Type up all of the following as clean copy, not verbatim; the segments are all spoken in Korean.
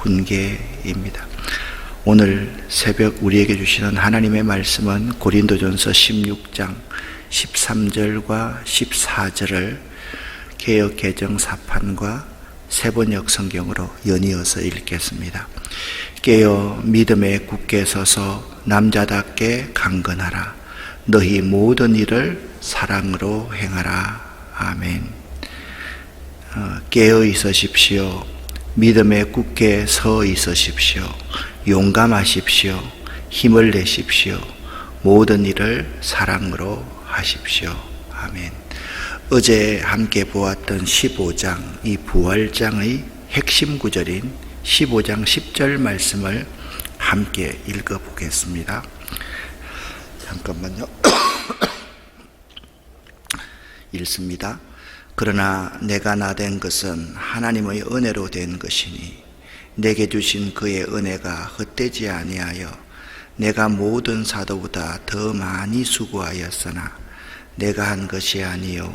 훈계입니다. 오늘 새벽 우리에게 주시는 하나님의 말씀은 고린도전서 16장 13절과 14절을 개역 개정 사판과 세번역 성경으로 연이어서 읽겠습니다. 깨어 믿음에 굳게 서서 남자답게 강건하라. 너희 모든 일을 사랑으로 행하라. 아멘. 깨어 있으십시오. 믿음에 굳게 서 있으십시오. 용감하십시오. 힘을 내십시오. 모든 일을 사랑으로 하십시오. 아멘. 어제 함께 보았던 15장, 이 부활장의 핵심 구절인 15장 10절 말씀을 함께 읽어보겠습니다. 잠깐만요. 읽습니다. 그러나 내가 나된 것은 하나님의 은혜로 된 것이니 내게 주신 그의 은혜가 헛되지 아니하여 내가 모든 사도보다 더 많이 수고하였으나 내가 한 것이 아니요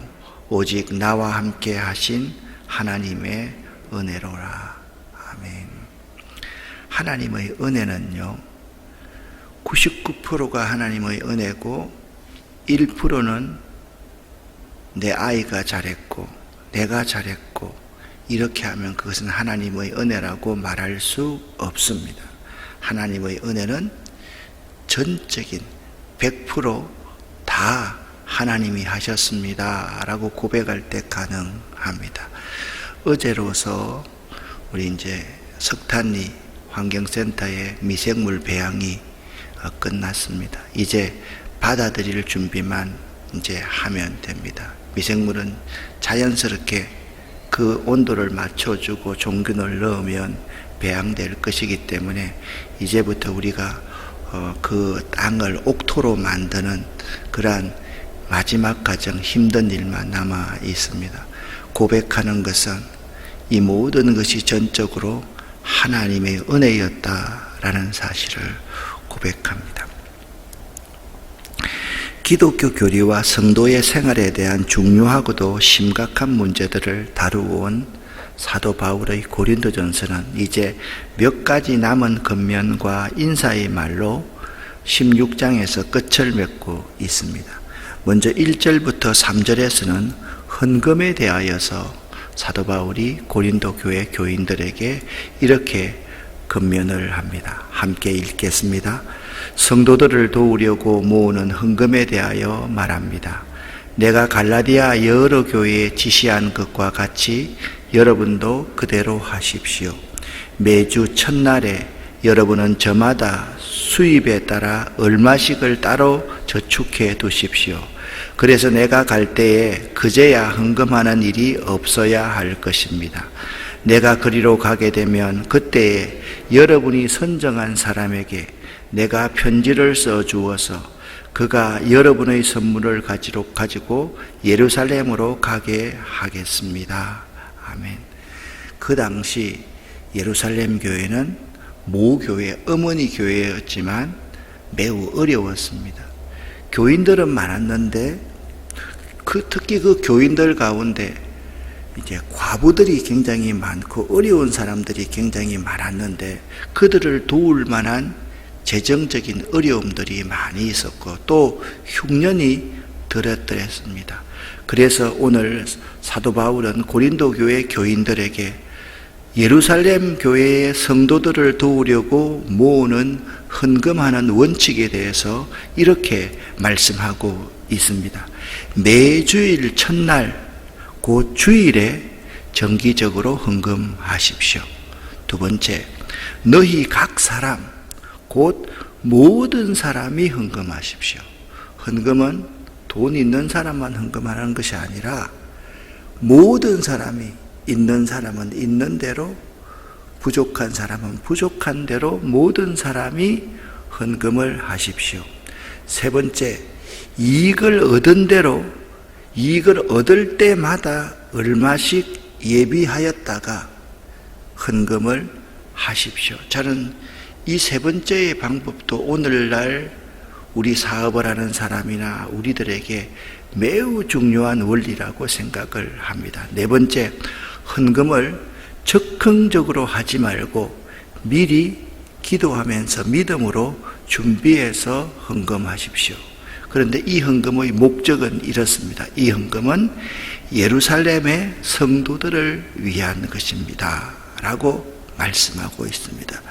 오직 나와 함께 하신 하나님의 은혜로라. 아멘. 하나님의 은혜는요, 99%가 하나님의 은혜고 1%는 내 아이가 잘했고 내가 잘했고 이렇게 하면 그것은 하나님의 은혜라고 말할 수 없습니다. 하나님의 은혜는 전적인 100% 하나님이 하셨습니다 라고 고백할 때 가능합니다. 어제로서 우리 이제 석탄리 환경센터의 미생물 배양이 끝났습니다. 이제 받아들일 준비만 이제 하면 됩니다. 미생물은 자연스럽게 그 온도를 맞춰주고 종균을 넣으면 배양될 것이기 때문에 이제부터 우리가 그 땅을 옥토로 만드는 그러한 마지막 과정, 힘든 일만 남아 있습니다. 고백하는 것은 이 모든 것이 전적으로 하나님의 은혜였다라는 사실을 고백합니다. 기독교 교리와 성도의 생활에 대한 중요하고도 심각한 문제들을 다루어온 사도 바울의 고린도전서는 이제 몇 가지 남은 겉면과 인사의 말로 16장에서 끝을 맺고 있습니다. 먼저 1절부터 3절에서는 헌금에 대하여서 사도 바울이 고린도 교회 교인들에게 이렇게 권면을 합니다. 함께 읽겠습니다. 성도들을 도우려고 모으는 헌금에 대하여 말합니다. 내가 갈라디아 여러 교회에 지시한 것과 같이 여러분도 그대로 하십시오. 매주 첫날에 여러분은 저마다 수입에 따라 얼마씩을 따로 저축해 두십시오. 그래서 내가 갈 때에 그제야 헌금하는 일이 없어야 할 것입니다. 내가 그리로 가게 되면 그때에 여러분이 선정한 사람에게 내가 편지를 써 주어서 그가 여러분의 선물을 가지고 예루살렘으로 가게 하겠습니다. 아멘. 그 당시 예루살렘 교회는 모교회, 어머니 교회였지만 매우 어려웠습니다. 교인들은 많았는데 특히 그 교인들 가운데 이제 과부들이 굉장히 많고 어려운 사람들이 굉장히 많았는데 그들을 도울 만한 재정적인 어려움들이 많이 있었고 또 흉년이 들었더랬습니다. 그래서 오늘 사도 바울은 고린도 교회 교인들에게 예루살렘 교회의 성도들을 도우려고 모으는 헌금하는 원칙에 대해서 이렇게 말씀하고 있습니다. 매주일 첫날 그 주일에 정기적으로 헌금하십시오. 두 번째, 너희 각 사람 곧 모든 사람이 헌금하십시오. 헌금은 돈 있는 사람만 헌금하는 것이 아니라 모든 사람이, 있는 사람은 있는 대로, 부족한 사람은 부족한 대로 모든 사람이 헌금을 하십시오. 세 번째, 이익을 얻은 대로 이익을 얻을 때마다 얼마씩 예비하였다가 헌금을 하십시오. 저는 이 세 번째의 방법도 오늘날 우리 사업을 하는 사람이나 우리들에게 매우 중요한 원리라고 생각을 합니다. 네 번째, 헌금을 적극적으로 하지 말고 미리 기도하면서 믿음으로 준비해서 헌금하십시오. 그런데 이 헌금의 목적은 이렇습니다. 이 헌금은 예루살렘의 성도들을 위한 것입니다 라고 말씀하고 있습니다.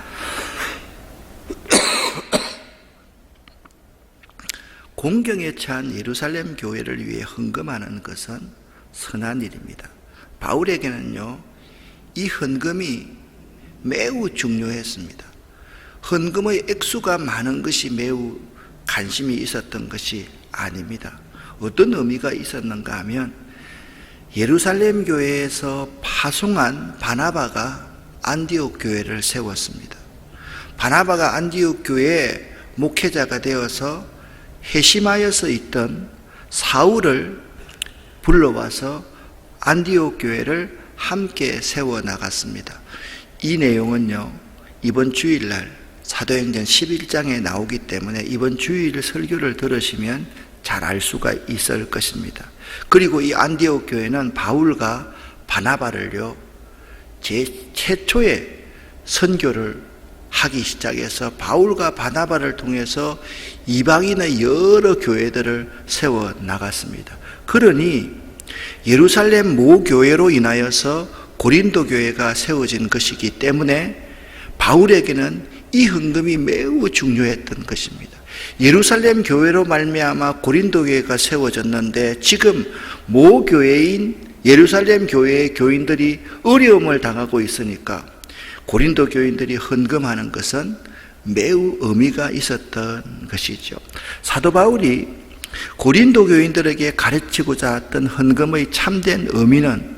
공경에 처한 예루살렘 교회를 위해 헌금하는 것은 선한 일입니다. 바울에게는요, 이 헌금이 매우 중요했습니다. 헌금의 액수가 많은 것이 매우 관심이 있었던 것이 아닙니다. 어떤 의미가 있었는가 하면 예루살렘 교회에서 파송한 바나바가 안디옥 교회를 세웠습니다. 바나바가 안디옥 교회의 목회자가 되어서 회심하여서 있던 사울을 불러와서 안디옥 교회를 함께 세워나갔습니다. 이 내용은요, 이번 주일날 사도행전 11장에 나오기 때문에 이번 주일 설교를 들으시면 잘 알 수가 있을 것입니다. 그리고 이 안디옥 교회는 바울과 바나바를요, 최초의 선교를 하기 시작해서 바울과 바나바를 통해서 이방인의 여러 교회들을 세워 나갔습니다. 그러니 예루살렘 모교회로 인하여서 고린도 교회가 세워진 것이기 때문에 바울에게는 이 헌금이 매우 중요했던 것입니다. 예루살렘 교회로 말미암아 고린도 교회가 세워졌는데 지금 모교회인 예루살렘 교회의 교인들이 어려움을 당하고 있으니까 고린도 교인들이 헌금하는 것은 매우 의미가 있었던 것이죠. 사도 바울이 고린도 교인들에게 가르치고자 했던 헌금의 참된 의미는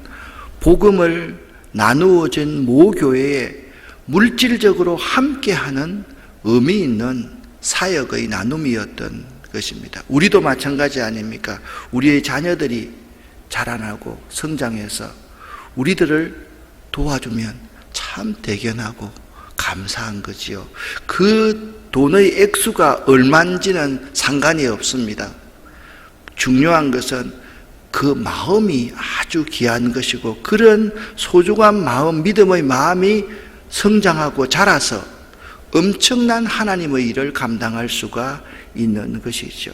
복음을 나누어진 모교회에 물질적으로 함께하는 의미 있는 사역의 나눔이었던 것입니다. 우리도 마찬가지 아닙니까? 우리의 자녀들이 자라나고 성장해서 우리들을 도와주면 참 대견하고 감사한 거지요. 그 돈의 액수가 얼마인지는 상관이 없습니다. 중요한 것은 그 마음이 아주 귀한 것이고 그런 소중한 마음, 믿음의 마음이 성장하고 자라서 엄청난 하나님의 일을 감당할 수가 있는 것이죠.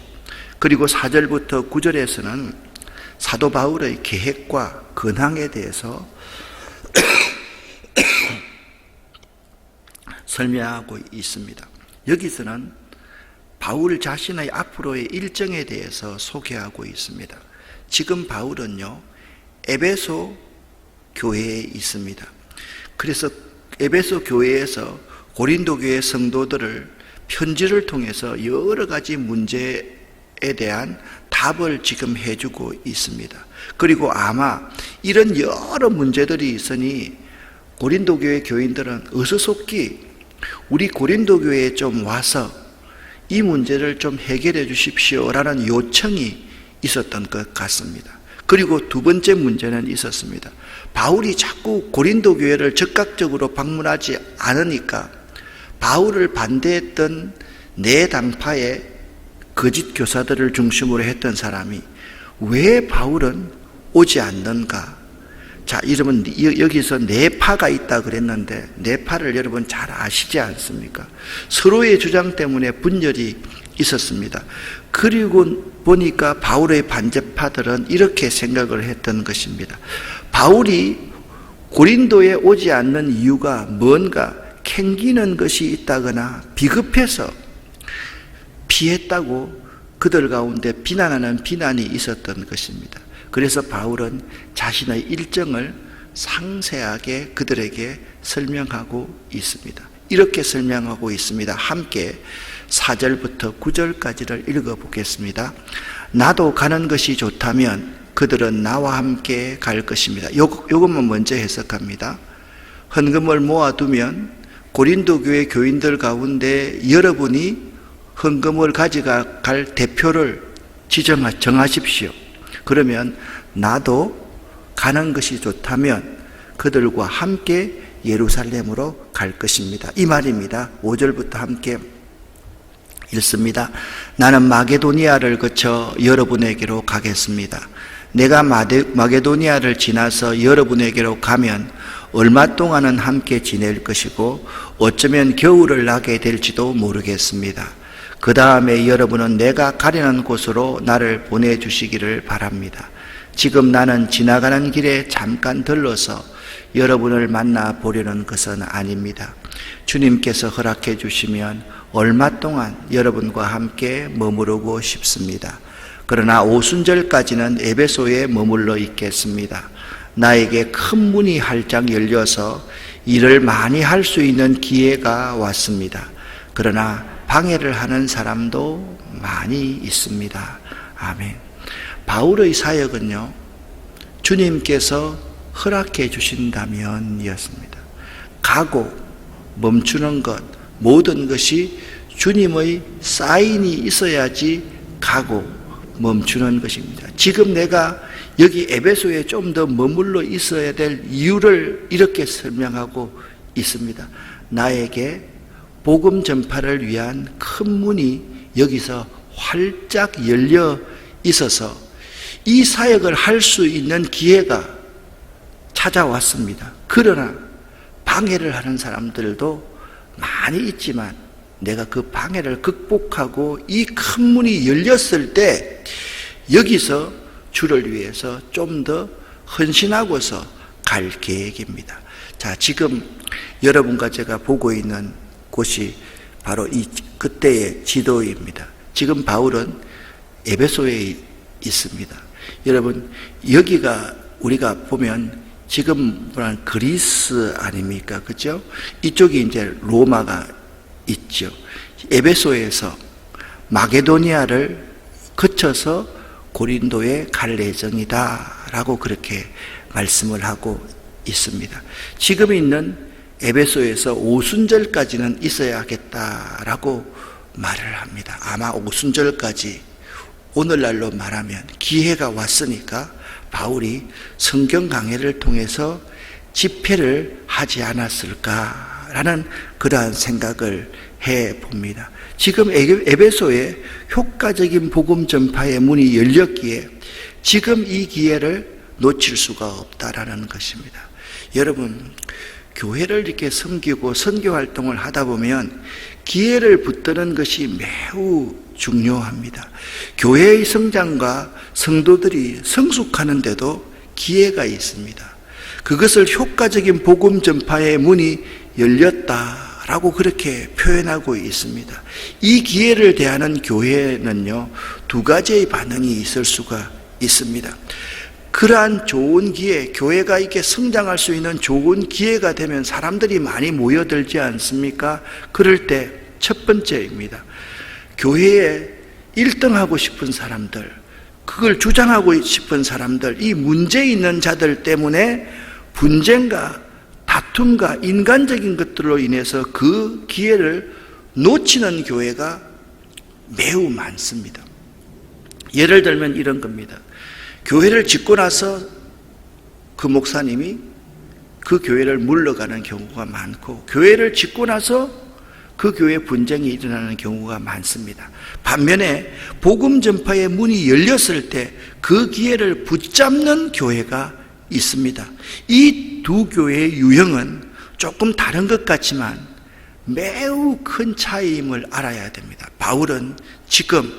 그리고 4절부터 9절에서는 사도 바울의 계획과 근황에 대해서 설명하고 있습니다. 여기서는 바울 자신의 앞으로의 일정에 대해서 소개하고 있습니다. 지금 바울은요, 에베소 교회에 있습니다. 그래서 에베소 교회에서 고린도 교회 성도들을 편지를 통해서 여러 가지 문제에 대한 답을 지금 해주고 있습니다. 그리고 아마 이런 여러 문제들이 있으니 고린도 교회 교인들은 어수속히 우리 고린도 교회에 좀 와서 이 문제를 좀 해결해 주십시오라는 요청이 있었던 것 같습니다. 그리고 두 번째 문제는 있었습니다. 바울이 자꾸 고린도 교회를 적극적으로 방문하지 않으니까 바울을 반대했던 내 당파의 거짓 교사들을 중심으로 했던 사람이 왜 바울은 오지 않는가? 자, 여러분 여기서 네 파가 있다 그랬는데 네 파를 여러분 잘 아시지 않습니까? 서로의 주장 때문에 분열이 있었습니다. 그리고 보니까 바울의 반대파들은 이렇게 생각을 했던 것입니다. 바울이 고린도에 오지 않는 이유가 뭔가 캥기는 것이 있다거나 비급해서 피했다고 그들 가운데 비난하는 비난이 있었던 것입니다. 그래서 바울은 자신의 일정을 상세하게 그들에게 설명하고 있습니다. 이렇게 설명하고 있습니다. 함께 4절부터 9절까지를 읽어보겠습니다. 나도 가는 것이 좋다면 그들은 나와 함께 갈 것입니다. 요것만 먼저 해석합니다. 헌금을 모아두면 고린도 교회 교인들 가운데 여러분이 헌금을 가져갈 대표를 정하십시오. 그러면 나도 가는 것이 좋다면 그들과 함께 예루살렘으로 갈 것입니다. 이 말입니다. 5절부터 함께 읽습니다. 나는 마게도니아를 거쳐 여러분에게로 가겠습니다. 내가 마게도니아를 지나서 여러분에게로 가면 얼마 동안은 함께 지낼 것이고 어쩌면 겨울을 나게 될지도 모르겠습니다. 그 다음에 여러분은 내가 가려는 곳으로 나를 보내주시기를 바랍니다. 지금 나는 지나가는 길에 잠깐 들러서 여러분을 만나 보려는 것은 아닙니다. 주님께서 허락해 주시면 얼마 동안 여러분과 함께 머무르고 싶습니다. 그러나 오순절까지는 에베소에 머물러 있겠습니다. 나에게 큰 문이 활짝 열려서 일을 많이 할 수 있는 기회가 왔습니다. 그러나 방해를 하는 사람도 많이 있습니다. 아멘. 바울의 사역은요, 주님께서 허락해 주신다면이었습니다. 가고 멈추는 것, 모든 것이 주님의 사인이 있어야지 가고 멈추는 것입니다. 지금 내가 여기 에베소에 좀 더 머물러 있어야 될 이유를 이렇게 설명하고 있습니다. 나에게 복음 전파를 위한 큰 문이 여기서 활짝 열려 있어서 이 사역을 할 수 있는 기회가 찾아왔습니다. 그러나 방해를 하는 사람들도 많이 있지만 내가 그 방해를 극복하고 이 큰 문이 열렸을 때 여기서 주를 위해서 좀 더 헌신하고서 갈 계획입니다. 자, 지금 여러분과 제가 보고 있는 곳이 바로 이 그때의 지도입니다. 지금 바울은 에베소에 있습니다. 여러분, 여기가 우리가 보면 지금 그리스 아닙니까? 그죠? 이쪽이 이제 로마가 있죠. 에베소에서 마게도니아를 거쳐서 고린도에 갈 예정이다라고 그렇게 말씀을 하고 있습니다. 지금 있는 에베소에서 오순절까지는 있어야겠다라고 말을 합니다. 아마 오순절까지 오늘날로 말하면 기회가 왔으니까 바울이 성경 강해를 통해서 집회를 하지 않았을까라는 그러한 생각을 해봅니다. 지금 에베소에 효과적인 복음 전파의 문이 열렸기에 지금 이 기회를 놓칠 수가 없다라는 것입니다. 여러분, 교회를 이렇게 섬기고 선교 활동을 하다 보면 기회를 붙드는 것이 매우 중요합니다. 교회의 성장과 성도들이 성숙하는데도 기회가 있습니다. 그것을 효과적인 복음 전파의 문이 열렸다라고 그렇게 표현하고 있습니다. 이 기회를 대하는 교회는요, 두 가지의 반응이 있을 수가 있습니다. 그러한 좋은 기회, 교회가 이렇게 성장할 수 있는 좋은 기회가 되면 사람들이 많이 모여들지 않습니까? 그럴 때 첫 번째입니다. 교회에 1등하고 싶은 사람들, 그걸 주장하고 싶은 사람들, 이 문제 있는 자들 때문에 분쟁과 다툼과 인간적인 것들로 인해서 그 기회를 놓치는 교회가 매우 많습니다. 예를 들면 이런 겁니다. 교회를 짓고 나서 그 목사님이 그 교회를 물러가는 경우가 많고, 교회를 짓고 나서 그 교회에 분쟁이 일어나는 경우가 많습니다. 반면에 복음 전파의 문이 열렸을 때 그 기회를 붙잡는 교회가 있습니다. 이 두 교회의 유형은 조금 다른 것 같지만 매우 큰 차이임을 알아야 됩니다. 바울은 지금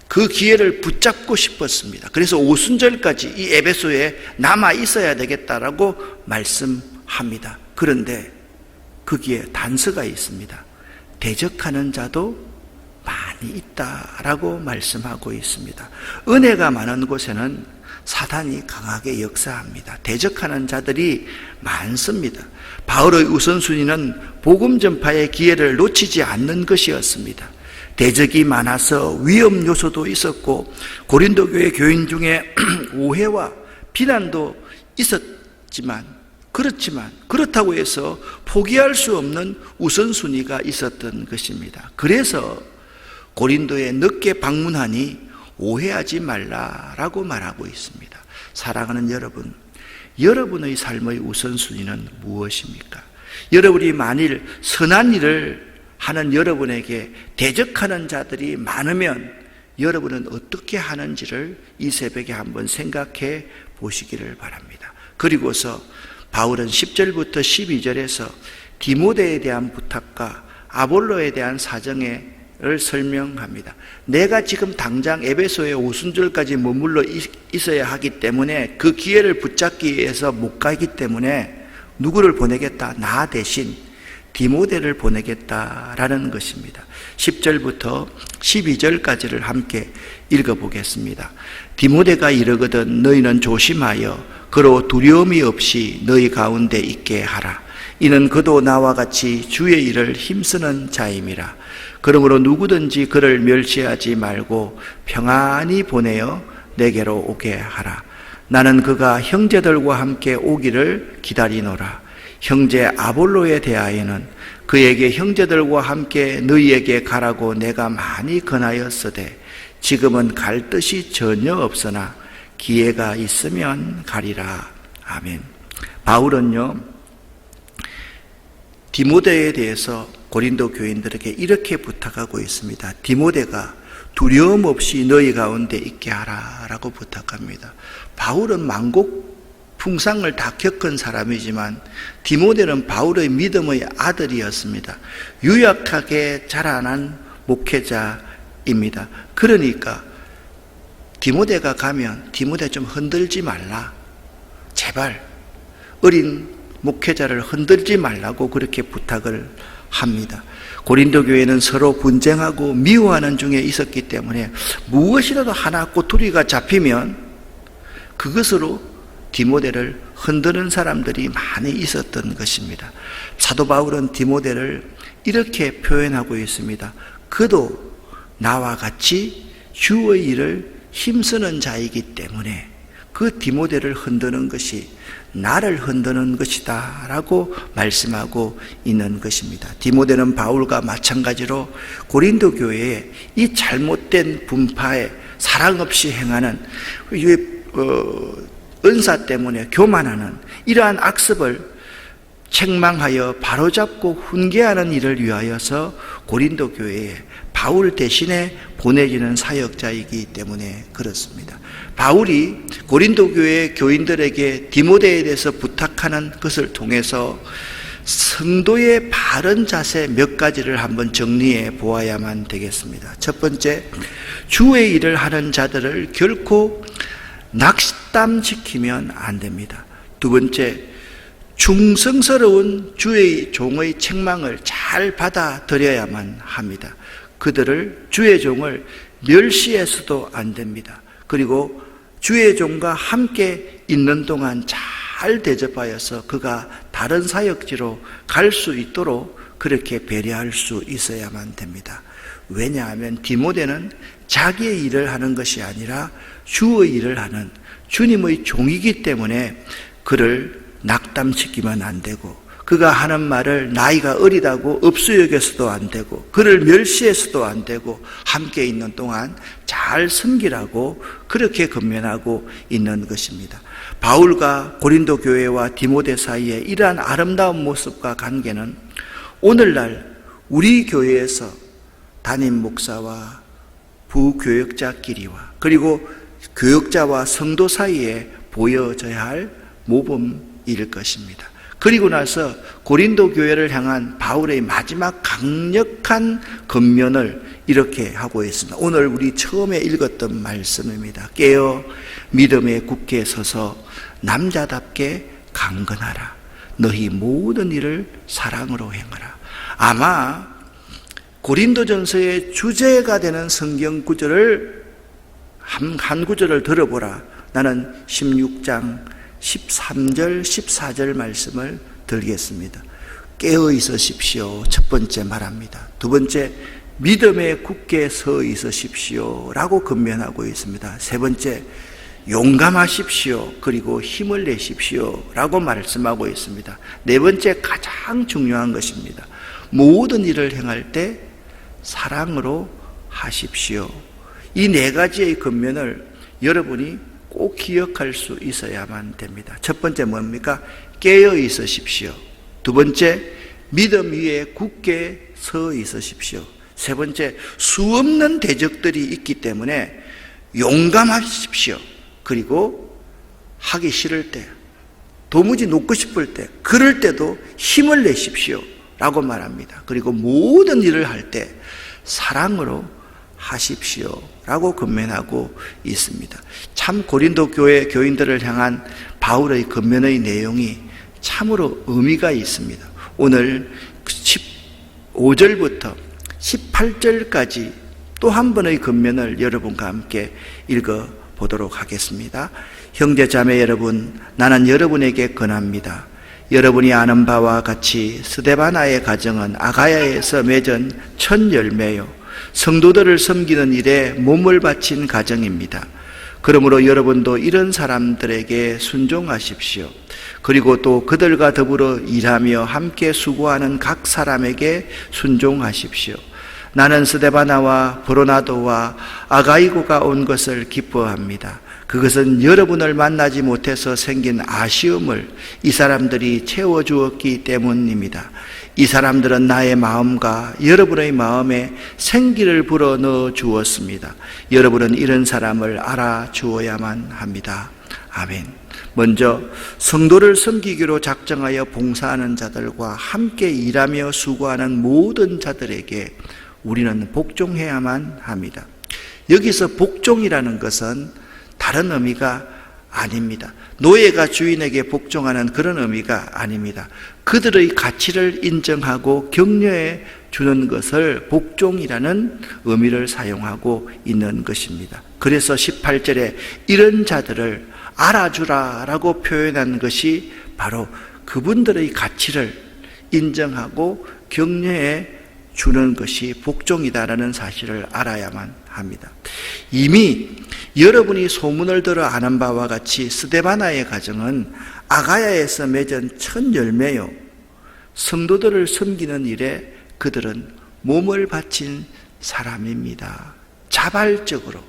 그 기회를 붙잡고 싶었습니다. 그래서 오순절까지 이 에베소에 남아 있어야 되겠다라고 말씀합니다. 그런데 거기에 단서가 있습니다. 대적하는 자도 많이 있다라고 말씀하고 있습니다. 은혜가 많은 곳에는 사단이 강하게 역사합니다. 대적하는 자들이 많습니다. 바울의 우선순위는 복음 전파의 기회를 놓치지 않는 것이었습니다. 대적이 많아서 위험 요소도 있었고 고린도 교회 교인 중에 오해와 비난도 있었지만, 그렇다고 해서 포기할 수 없는 우선순위가 있었던 것입니다. 그래서 고린도에 늦게 방문하니 오해하지 말라라고 말하고 있습니다. 사랑하는 여러분, 여러분의 삶의 우선순위는 무엇입니까? 여러분이 만일 선한 일을 하는 여러분에게 대적하는 자들이 많으면 여러분은 어떻게 하는지를 이 새벽에 한번 생각해 보시기를 바랍니다. 그리고서 바울은 10절부터 12절에서 디모데에 대한 부탁과 아볼로에 대한 사정을 설명합니다. 내가 지금 당장 에베소의 오순절까지 머물러 있어야 하기 때문에 그 기회를 붙잡기 위해서 못 가기 때문에 누구를 보내겠다? 나 대신 디모데를 보내겠다라는 것입니다. 10절부터 12절까지를 함께 읽어보겠습니다. 디모데가 이르거든 너희는 조심하여 그로 두려움이 없이 너희 가운데 있게 하라. 이는 그도 나와 같이 주의 일을 힘쓰는 자임이라. 그러므로 누구든지 그를 멸시하지 말고 평안히 보내어 내게로 오게 하라. 나는 그가 형제들과 함께 오기를 기다리노라. 형제 아볼로에 대하여는 그에게 형제들과 함께 너희에게 가라고 내가 많이 권하였으되 지금은 갈 뜻이 전혀 없으나 기회가 있으면 가리라. 아멘. 바울은요, 디모데에 대해서 고린도 교인들에게 이렇게 부탁하고 있습니다. 디모데가 두려움 없이 너희 가운데 있게 하라 라고 부탁합니다. 바울은 만국풍상을 다 겪은 사람이지만 디모데는 바울의 믿음의 아들이었습니다. 유약하게 자라난 목회자입니다. 그러니까 디모데가 가면 디모데 좀 흔들지 말라. 제발 어린 목회자를 흔들지 말라고 그렇게 부탁을 합니다. 고린도 교회는 서로 분쟁하고 미워하는 중에 있었기 때문에 무엇이라도 하나 꼬투리가 잡히면 그것으로 디모데를 흔드는 사람들이 많이 있었던 것입니다. 사도 바울은 디모데를 이렇게 표현하고 있습니다. 그도 나와 같이 주의 일을 힘쓰는 자이기 때문에 그 디모데를 흔드는 것이 나를 흔드는 것이다 라고 말씀하고 있는 것입니다. 디모데는 바울과 마찬가지로 고린도 교회에 이 잘못된 분파에 사랑 없이 행하는 은사 때문에 교만하는 이러한 악습을 책망하여 바로잡고 훈계하는 일을 위하여서 고린도 교회에 바울 대신에 보내지는 사역자이기 때문에 그렇습니다. 바울이 고린도 교회 교인들에게 디모데에 대해서 부탁하는 것을 통해서 성도의 바른 자세 몇 가지를 한번 정리해 보아야만 되겠습니다. 첫 번째, 주의 일을 하는 자들을 결코 낙담시키면 안 됩니다. 두 번째, 충성스러운 주의 종의 책망을 잘 받아들여야만 합니다. 그들을, 주의 종을 멸시해서도 안 됩니다. 그리고 주의 종과 함께 있는 동안 잘 대접하여서 그가 다른 사역지로 갈 수 있도록 그렇게 배려할 수 있어야만 됩니다. 왜냐하면 디모데는 자기의 일을 하는 것이 아니라 주의 일을 하는 주님의 종이기 때문에 그를 낙담시키면 안 되고, 그가 하는 말을 나이가 어리다고 업수여겨서도 안 되고, 그를 멸시해서도 안 되고, 함께 있는 동안 잘 섬기라고 그렇게 권면하고 있는 것입니다. 바울과 고린도 교회와 디모데 사이에 이러한 아름다운 모습과 관계는 오늘날 우리 교회에서 담임 목사와 부교역자끼리와 그리고 교역자와 성도 사이에 보여져야 할 모범일 것입니다. 그리고 나서 고린도 교회를 향한 바울의 마지막 강력한 권면을 이렇게 하고 있습니다. 오늘 우리 처음에 읽었던 말씀입니다. 깨어 믿음에 굳게 서서 남자답게 강건하라. 너희 모든 일을 사랑으로 행하라. 아마 고린도전서의 주제가 되는 성경 구절을 한 구절을 들어보라. 나는 16장 13절 14절 말씀을 들겠습니다. 깨어 있으십시오. 첫 번째 말합니다. 두 번째, 믿음에 굳게 서 있으십시오 라고 권면하고 있습니다. 세 번째, 용감하십시오. 그리고 힘을 내십시오 라고 말씀하고 있습니다. 네 번째, 가장 중요한 것입니다. 모든 일을 행할 때 사랑으로 하십시오. 이 네 가지의 권면을 여러분이 꼭 기억할 수 있어야만 됩니다. 첫 번째 뭡니까? 깨어 있으십시오. 두 번째, 믿음 위에 굳게 서 있으십시오. 세 번째, 수없는 대적들이 있기 때문에 용감하십시오. 그리고 하기 싫을 때, 도무지 놓고 싶을 때, 그럴 때도 힘을 내십시오 라고 말합니다. 그리고 모든 일을 할 때 사랑으로 하십시오 라고 권면하고 있습니다. 참 고린도 교회 교인들을 향한 바울의 권면의 내용이 참으로 의미가 있습니다. 오늘 15절부터 18절까지 또 한 번의 권면을 여러분과 함께 읽어보도록 하겠습니다. 형제 자매 여러분, 나는 여러분에게 권합니다. 여러분이 아는 바와 같이 스데바나의 가정은 아가야에서 맺은 첫 열매요, 성도들을 섬기는 일에 몸을 바친 가정입니다. 그러므로 여러분도 이런 사람들에게 순종하십시오. 그리고 또 그들과 더불어 일하며 함께 수고하는 각 사람에게 순종하십시오. 나는 스데바나와 브로나도와 아가이고가 온 것을 기뻐합니다. 그것은 여러분을 만나지 못해서 생긴 아쉬움을 이 사람들이 채워주었기 때문입니다. 이 사람들은 나의 마음과 여러분의 마음에 생기를 불어넣어 주었습니다. 여러분은 이런 사람을 알아주어야만 합니다. 아멘. 먼저 성도를 섬기기로 작정하여 봉사하는 자들과 함께 일하며 수고하는 모든 자들에게 우리는 복종해야만 합니다. 여기서 복종이라는 것은 다른 의미가 아닙니다. 노예가 주인에게 복종하는 그런 의미가 아닙니다. 그들의 가치를 인정하고 격려해 주는 것을 복종이라는 의미를 사용하고 있는 것입니다. 그래서 18절에 이런 자들을 알아주라 라고 표현한 것이 바로 그분들의 가치를 인정하고 격려해 주는 것이 복종이다라는 사실을 알아야만 합니다. 이미 여러분이 소문을 들어 아는 바와 같이 스데바나의 가정은 아가야에서 맺은 첫 열매요, 성도들을 섬기는 일에 그들은 몸을 바친 사람입니다. 자발적으로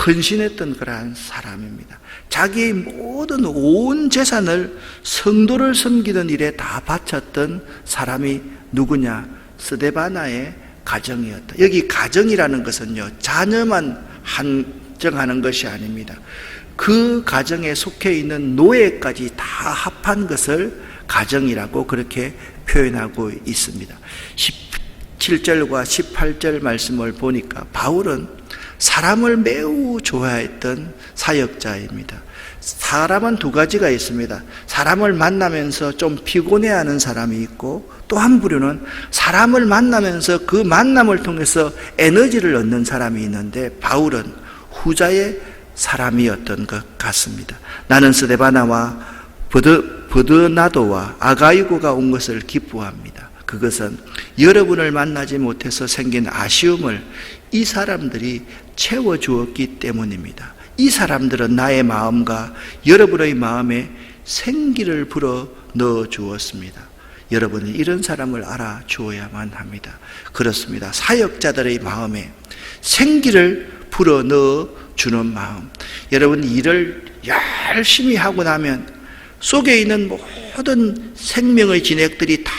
헌신했던 그러한 사람입니다. 자기의 모든 온 재산을 성도를 섬기는 일에 다 바쳤던 사람이 누구냐? 스데바나의 가정이었다. 여기 가정이라는 것은요, 자녀만 한정하는 것이 아닙니다. 그 가정에 속해 있는 노예까지 다 합한 것을 가정이라고 그렇게 표현하고 있습니다. 17절과 18절 말씀을 보니까 바울은 사람을 매우 좋아했던 사역자입니다. 사람은 두 가지가 있습니다. 사람을 만나면서 좀 피곤해하는 사람이 있고, 또 한 부류는 사람을 만나면서 그 만남을 통해서 에너지를 얻는 사람이 있는데, 바울은 후자의 사람이었던 것 같습니다. 나는 스데바나와 브드나도와 아가이고가 온 것을 기뻐합니다. 그것은 여러분을 만나지 못해서 생긴 아쉬움을 이 사람들이 채워주었기 때문입니다. 이 사람들은 나의 마음과 여러분의 마음에 생기를 불어 넣어 주었습니다. 여러분은 이런 사람을 알아주어야만 합니다. 그렇습니다. 사역자들의 마음에 생기를 불어 넣어 주는 마음. 여러분, 일을 열심히 하고 나면 속에 있는 모든 생명의 진액들이 다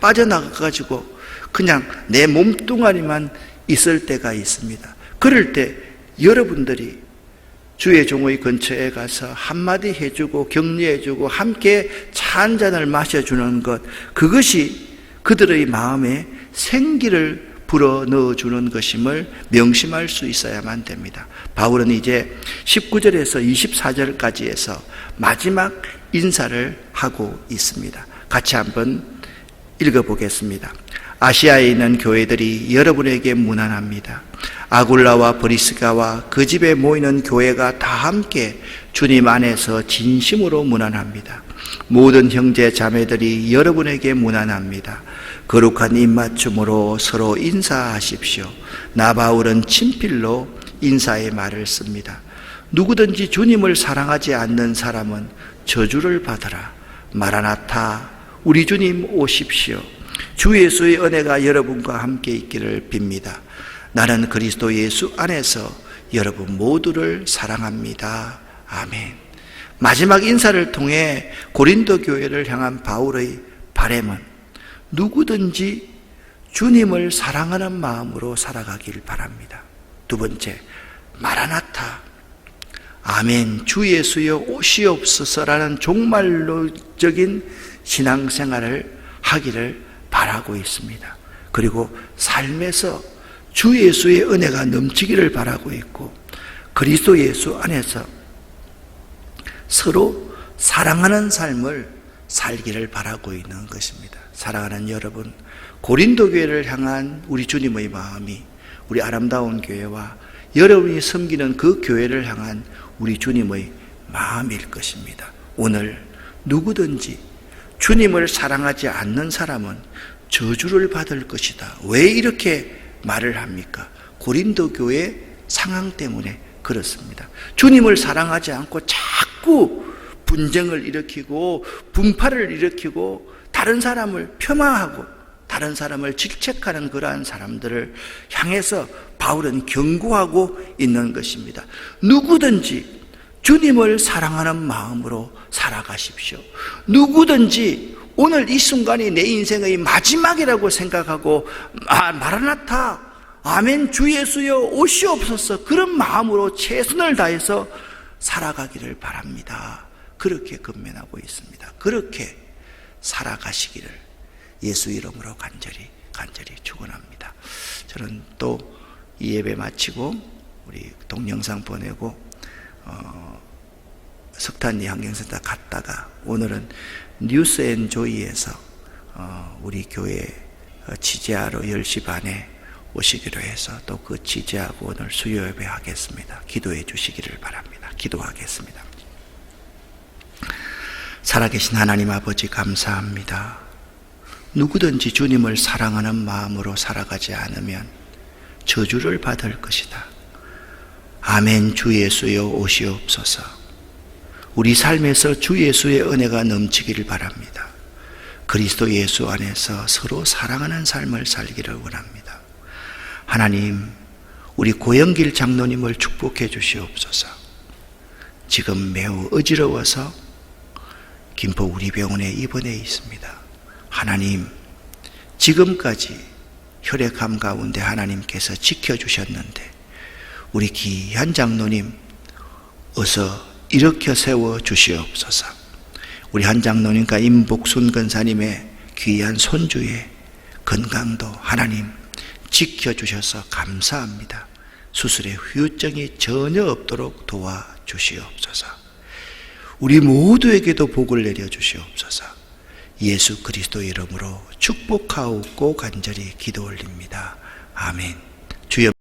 빠져나가가지고 그냥 내 몸뚱아리만 있을 때가 있습니다. 그럴 때 여러분들이 주의 종의 근처에 가서 한마디 해주고 격려해주고 함께 차 한 잔을 마셔주는 것, 그것이 그들의 마음에 생기를 불어 넣어주는 것임을 명심할 수 있어야만 됩니다. 바울은 이제 19절에서 24절까지 해서 마지막 인사를 하고 있습니다. 같이 한번 읽어보겠습니다. 아시아에 있는 교회들이 여러분에게 문안합니다. 아굴라와 브리스가와 그 집에 모이는 교회가 다 함께 주님 안에서 진심으로 문안합니다. 모든 형제 자매들이 여러분에게 문안합니다. 거룩한 입맞춤으로 서로 인사하십시오. 나 바울은 친필로 인사의 말을 씁니다. 누구든지 주님을 사랑하지 않는 사람은 저주를 받으라. 마라나타, 우리 주님 오십시오. 주 예수의 은혜가 여러분과 함께 있기를 빕니다. 나는 그리스도 예수 안에서 여러분 모두를 사랑합니다. 아멘. 마지막 인사를 통해 고린도 교회를 향한 바울의 바람은 누구든지 주님을 사랑하는 마음으로 살아가길 바랍니다. 두 번째, 마라나타, 아멘 주 예수여 오시옵소서라는 종말론적인 신앙생활을 하기를 바라고 있습니다. 그리고 삶에서 주 예수의 은혜가 넘치기를 바라고 있고 그리스도 예수 안에서 서로 사랑하는 삶을 살기를 바라고 있는 것입니다. 사랑하는 여러분, 고린도 교회를 향한 우리 주님의 마음이 우리 아름다운 교회와 여러분이 섬기는 그 교회를 향한 우리 주님의 마음일 것입니다. 오늘 누구든지 주님을 사랑하지 않는 사람은 저주를 받을 것이다. 왜 이렇게 말을 합니까? 고린도 교회 상황 때문에 그렇습니다. 주님을 사랑하지 않고 자꾸 분쟁을 일으키고 분파를 일으키고 다른 사람을 폄하하고 다른 사람을 질책하는 그러한 사람들을 향해서 바울은 경고하고 있는 것입니다. 누구든지 주님을 사랑하는 마음으로 살아가십시오. 누구든지 오늘 이 순간이 내 인생의 마지막이라고 생각하고 마라나타 아멘 주 예수여 오시옵소서 그런 마음으로 최선을 다해서 살아가기를 바랍니다. 그렇게 권면하고 있습니다. 그렇게 살아가시기를 예수 이름으로 간절히 축원합니다. 저는 또 이 예배 마치고 우리 동영상 보내고 석탄리 환경센터 갔다가 오늘은 뉴스앤조이에서 우리 교회 지지하러 10시 반에 오시기로 해서 또 그 지지하고 오늘 수요 예배 하겠습니다. 기도해 주시기를 바랍니다. 기도하겠습니다. 살아계신 하나님 아버지 감사합니다. 누구든지 주님을 사랑하는 마음으로 살아가지 않으면 저주를 받을 것이다. 아멘 주 예수여 오시옵소서. 우리 삶에서 주 예수의 은혜가 넘치기를 바랍니다. 그리스도 예수 안에서 서로 사랑하는 삶을 살기를 원합니다. 하나님, 우리 고영길 장로님을 축복해 주시옵소서. 지금 매우 어지러워서 김포 우리병원에 입원해 있습니다. 하나님, 지금까지 혈액암 가운데 하나님께서 지켜주셨는데 우리 귀한 장로님 어서 일으켜 세워 주시옵소서. 우리 한 장로님과 임복순 권사님의 귀한 손주의 건강도 하나님 지켜주셔서 감사합니다. 수술에 후유증이 전혀 없도록 도와주시옵소서. 우리 모두에게도 복을 내려주시옵소서. 예수 그리스도 이름으로 축복하옵고 간절히 기도 올립니다. 아멘. 주여